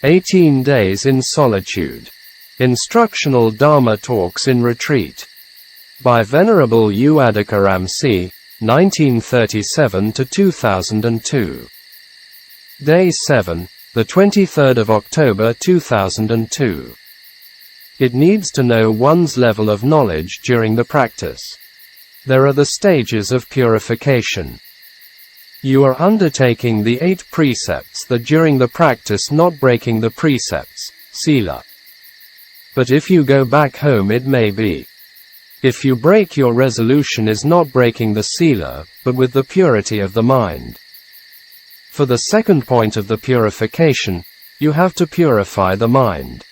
18 Days in Solitude. Instructional Dhamma Talks in Retreat. By Venerable Ādiccaramsī, 1937–2002. Day 7, the 23rd of October 2002. It needs to know one's level of knowledge during the practice. There are the stages of purification. You are undertaking the 8 precepts that during the practice not breaking the precepts, sila. But if you go back home it may be. If you break your resolution is not breaking the sila, but with the purity of the mind. For the second point of the purification, you have to purify the mind.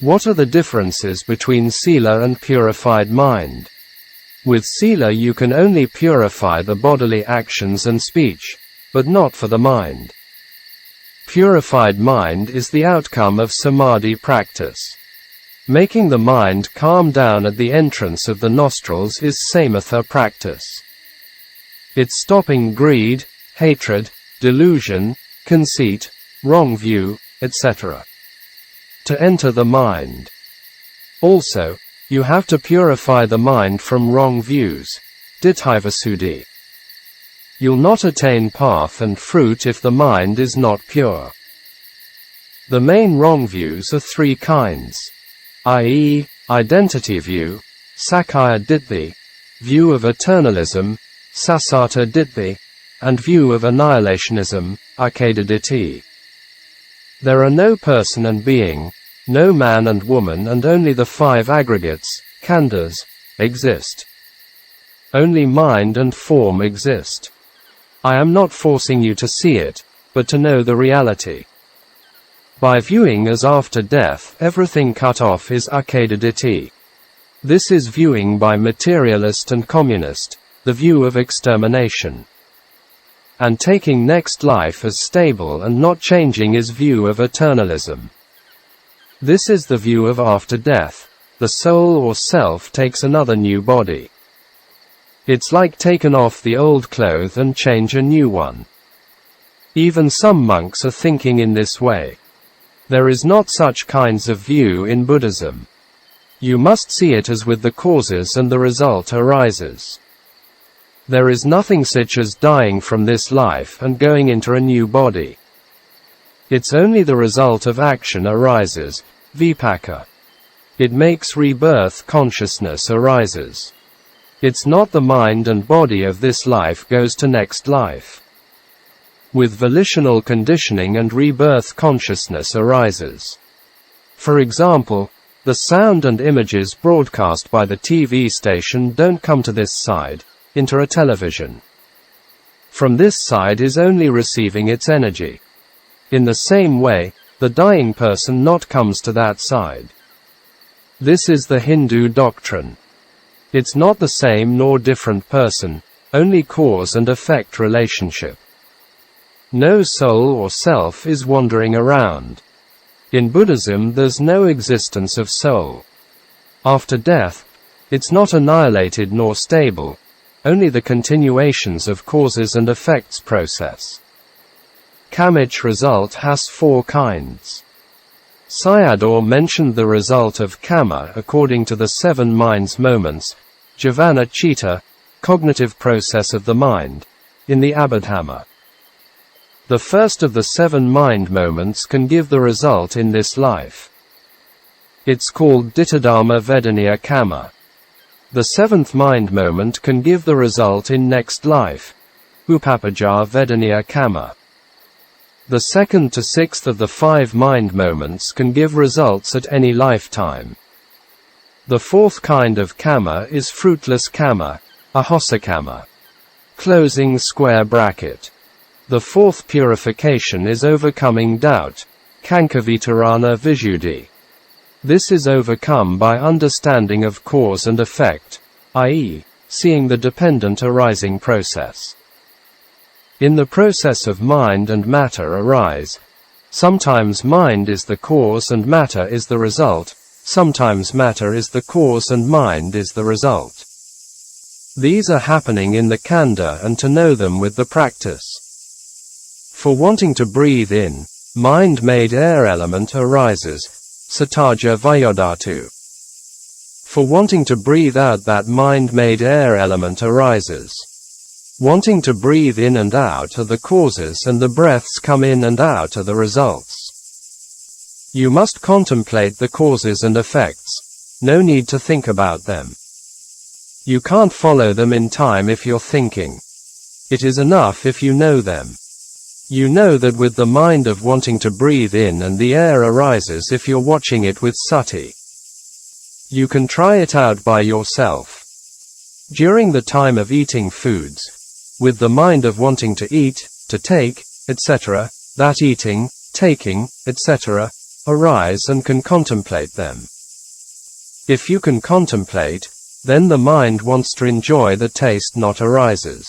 What are the differences between sila and purified mind? With sila you can only purify the bodily actions and speech, but not for the mind. Purified mind is the outcome of samadhi practice. Making the mind calm down at the entrance of the nostrils is samatha practice. It's stopping greed, hatred, delusion, conceit, wrong view, etc. to enter the mind. Also, you have to purify the mind from wrong views, ditthivasuddhi. You'll not attain path and fruit if the mind is not pure. The main wrong views are 3 kinds, i.e., identity view, sakkaya ditthi, view of eternalism, sassata ditthi, and view of annihilationism, ācca ditthi. There are no person and being, no man and woman, and only the 5 aggregates, khandhas, exist. Only mind and form exist. I am not forcing you to see it, but to know the reality. By viewing as after death everything cut off is ācca ditthi. This is viewing by materialist and communist, the view of extermination. And taking next life as stable and not changing is view of eternalism. This is the view of after death. The soul or self takes another new body. It's like taking off the old cloth and change a new one. Even some monks are thinking in this way. There is not such kinds of view in Buddhism. You must see it as with the causes and the result arises. There is nothing such as dying from this life and going into a new body. It's only the result of action arises, vipaka. It makes rebirth consciousness arises. It's not the mind and body of this life goes to next life. With volitional conditioning and rebirth consciousness arises. For example, the sound and images broadcast by the TV station don't come to this side, into a television. From this side is only receiving its energy. In the same way, the dying person not comes to that side. This is the Hindu doctrine. It's not the same nor different person, only cause and effect relationship. No soul or self is wandering around. In Buddhism there's no existence of soul. After death, it's not annihilated nor stable, only the continuations of causes and effects process. Kamich result has 4 kinds. Sayadaw mentioned the result of kama according to the 7 minds moments, jivana citta, cognitive process of the mind, in the Abhidhamma. The first of the 7 mind moments can give the result in this life. It's called dittadhamma vedaniya kama. The 7th mind moment can give the result in next life, upapaja vedaniya kama. The 2nd to 6th of the 5 mind moments can give results at any lifetime. The 4th kind of kama is fruitless kama, ahosakama. Closing square bracket. The 4th purification is overcoming doubt, kankavitarana visuddhi. This is overcome by understanding of cause and effect, i.e., seeing the dependent arising process. In the process of mind and matter arise. Sometimes mind is the cause and matter is the result, sometimes matter is the cause and mind is the result. These are happening in the khandha and to know them with the practice. For wanting to breathe in, mind-made air element arises, Sataja Vayodhatu. For wanting to breathe out, that mind-made air element arises. Wanting to breathe in and out are the causes, and the breaths come in and out are the results. You must contemplate the causes and effects. No need to think about them. You can't follow them in time if you're thinking. It is enough if you know them. You know that with the mind of wanting to breathe in, and the air arises if you're watching it with sati. You can try it out by yourself. During the time of eating foods, with the mind of wanting to eat, to take, etc., that eating, taking, etc., arise and can contemplate them. If you can contemplate, then the mind wants to enjoy the taste not arises.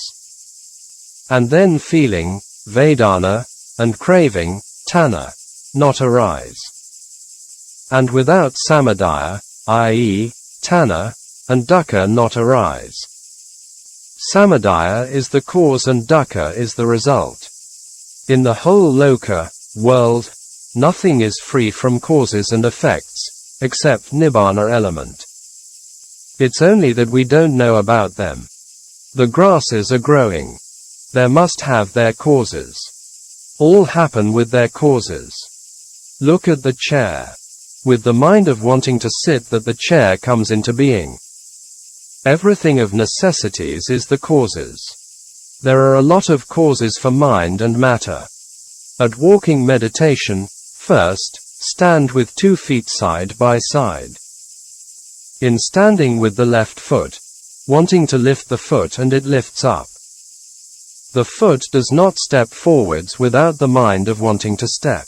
And then feeling, Vedana, and craving, Tanha, not arise. And without Samadaya, i.e., Tanha, and Dukkha not arise. Samadaya is the cause and Dukkha is the result. In the whole loka, world, nothing is free from causes and effects, except Nibbana element. It's only that we don't know about them. The grasses are growing. They must have their causes. All happen with their causes. Look at the chair. With the mind of wanting to sit, that the chair comes into being. Everything of necessities is the causes. There are a lot of causes for mind and matter. At walking meditation, first, stand with 2 feet side by side. In standing with the left foot, wanting to lift the foot, and it lifts up. The foot does not step forwards without the mind of wanting to step.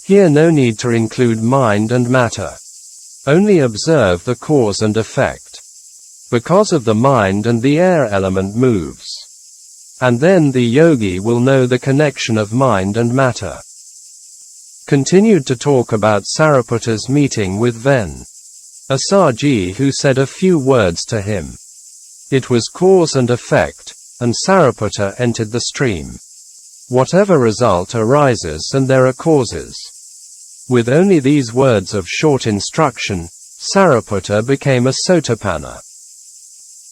Here no need to include mind and matter. Only observe the cause and effect. Because of the mind and the air element moves. And then the yogi will know the connection of mind and matter. Continued to talk about Sariputta's meeting with Ven. Assaji, who said a few words to him. It was cause and effect, and Sariputta entered the stream. Whatever result arises, and there are causes. With only these words of short instruction, Sariputta became a Sotapanna.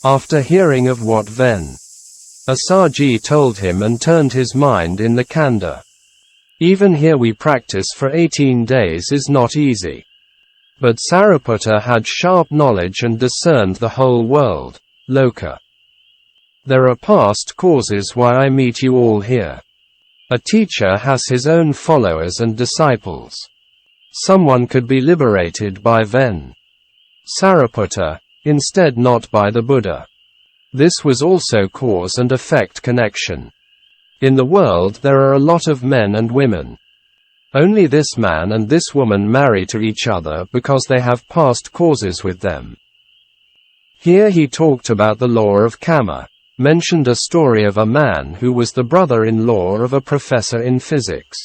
After hearing of what Ven. Assaji told him and turned his mind in the Kanda. Even here we practice for 18 days is not easy. But Sariputta had sharp knowledge and discerned the whole world, loka. There are past causes why I meet you all here. A teacher has his own followers and disciples. Someone could be liberated by Ven. Sariputta, instead not by the Buddha. This was also cause and effect connection. In the world there are a lot of men and women. Only this man and this woman marry to each other because they have past causes with them. Here he talked about the law of karma, mentioned a story of a man who was the brother-in-law of a professor in physics.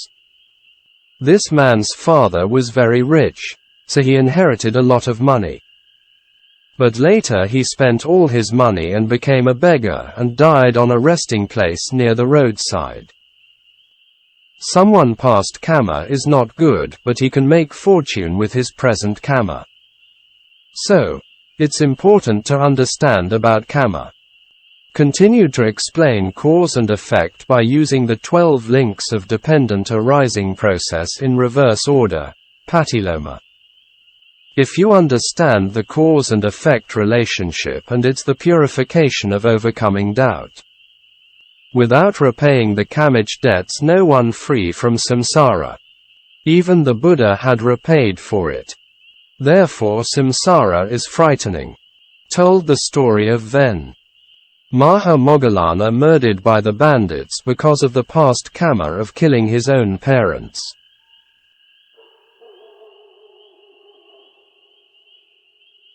This man's father was very rich, so he inherited a lot of money. But later he spent all his money and became a beggar and died on a resting place near the roadside. Someone past karma is not good, but he can make fortune with his present karma. So, it's important to understand about karma. Continued to explain cause and effect by using the 12 links of dependent arising process in reverse order, Patiloma. If you understand the cause and effect relationship, and it's the purification of overcoming doubt. Without repaying the kamic debts, no one free from samsara. Even the Buddha had repaid for it. Therefore samsara is frightening. Told the story of Ven. Maha Moggallana murdered by the bandits because of the past karma of killing his own parents.